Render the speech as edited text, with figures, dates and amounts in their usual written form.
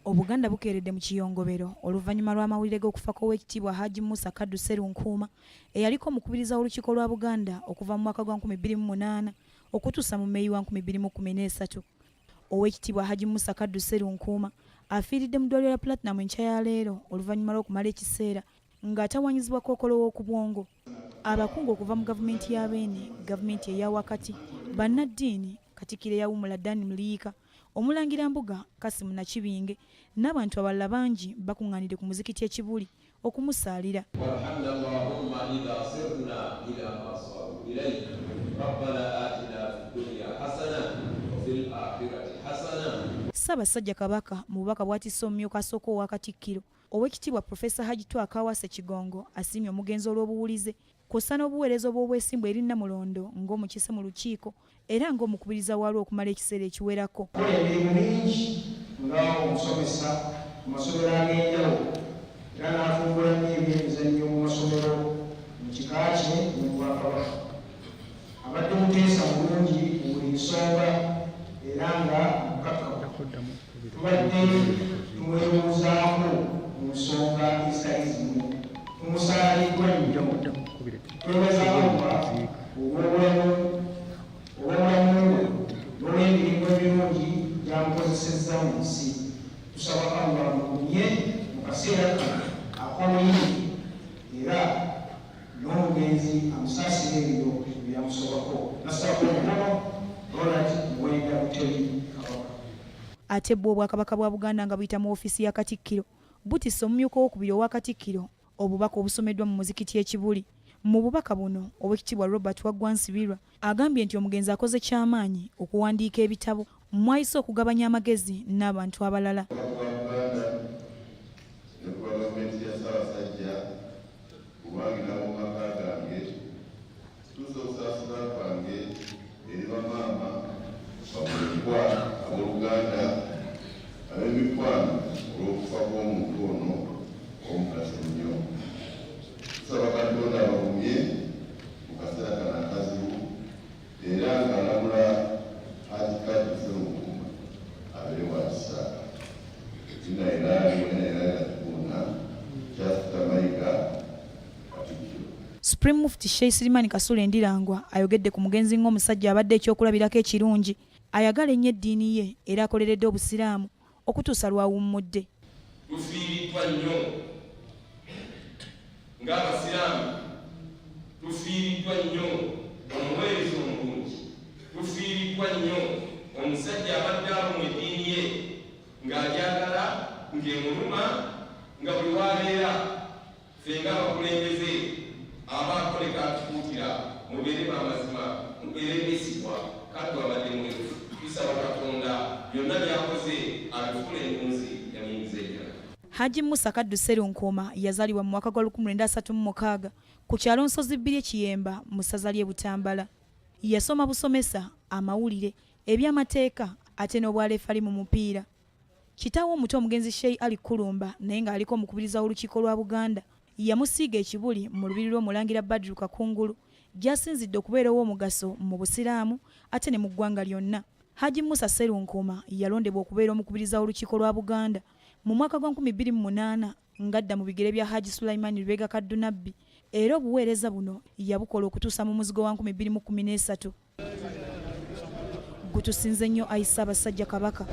Obuganda bukeeredde mu kiyongobero oluvannyuma lw'amawulire g'okufa kw'Oweekitiibwa Hajji Musa Kaddu Sserunkuuma eyaliko omukubiriza w'olukiiko lwa Buganda okuva mu mwaka gwa 2008 okutuusa mu Mmeeyi wa 2013. Oweekitiibwa Hajji Musa Kaddu Sserunkuuma afiiridde mu ddwaliro lya Platinum enkya ya leero oluvannyuma lw'okumala ekiseera ng'atawanyizibwa kookolo w'okubwongo. Abakungu okuva mu gavumenti ya Beene, gavumenti eya wakati, bannaddiini, Katikkiro eyawummula Dan Muliika, Omulangira Mbuga Kasimu Nakibinge n'abantu abalala bangi bakuŋŋaanidde ku muzikiti e Kibuli okumusaalira. Ssaabasajja Kabaka mu bubaka bw'atisse omumyuka asooka owa Katikkiro, Oweekitiibwa Profesa Hajji Twakawase Kigongo asiimye omugenzi olw'obuwulize kw'ossa n'obuweereza obw'obwesimbu eri Namulondo ng'omukise mu lukiiko era ng'omukubiriza waalwo okumala ekiseera ekiwerako. Emirimu mingi ng'omusomesa mu masomero ag'enjawulo era n'afumbula n'ebyemizannyo mu masomero mu kika kye mu Bwakabaka. Abadde muteesa bulungi mu buli nsonga era nga mukakkamu. Tubadde tumwebuuzaako mu nsonga ezitali zimu. Tumusaaliddwa nnyo. Twebazaawuka obw'obulamu n'olw'emirimu ebirungi gy'amukozesezza mu nsi. Tusaba Allah amugumye mu kaseera kano ak'obuyingi era n'omugenzi amusaasire ebyo byamusobako. Nasaba omukono Ronald Mwenda Buteri Kabaka. Ate bwo Obwakabaka bwa Buganda nga buyita mu ofiisi ya Katikkiro butisse omumyuka owokubiri owa Katikkiro obubaka obusomeddwa mu muzikiti e Kibuli. Mu bubaka buno Oweekitiibwa Robert Waggwansibirwa agambye nti omugenzi akoze ky'amaanyi okuwandiika ebitabo mwayise okugabanya amagezi n'abantu abalala. Supreme Mufti Sheikh Sirimani Kasule Ndirangwa ayogedde ku mugenzi ng'omusajja abadde ekyokulabirako ekirungi ayagala ennyo eddiini ye era akoleredde obusiraamu okutuusa lwawummudde. Tufiiriddwa nnyo ng'abasiraamu, tufiiriddwa nnyo omuweereza omulungi, tufiiriddwa nnyo omusajja abadde alumu eddiini ye ng'agyagala ng'emuluma nga buli wabeera ffe ng'abakulembeze abakoleka atukuutira mubeere b'amazima mubeere beesigwa kaddu abadde mweru. Tusaba Katonda byonna byakoze abifule enkunzi yamuyingiza ejjala. Hajji Musa Kaddu Sserunkuuma yazaalibwa mu mwaka gwa 1936 ku kyalo Nsozi bbiri Kiyemba mu ssaza ly'e Butambala. Yasoma busomesa, amawulire, eby'amateeka ate n'obwaleefa ali mu mupiira. Kitaawe omuto omugenzi Sheikh Ali Kulumba naye ng'aliko omukubiriza w'olukiiko lwa Buganda yamusiiga e Kibuli mu lubiri lw'Omulangira Badru Kakungulu gy'asinzidde okubeera ow'omugaso mu busiraamu ate ne mu ggwanga lyonna. Hajji Musa Sserunkuuma yalondebwa okubeera omukubiriza w'olukiiko lwa Buganda mu mwaka gwa 2008 ng'adda mu bigere bya Hajji Sulaiman Lubega Kaddu Nabbi era obuweereza buno yabukola okutuusa mu muzigo wa 2013. Gutusinze nnyo Ayi Ssaabasajja Kabaka.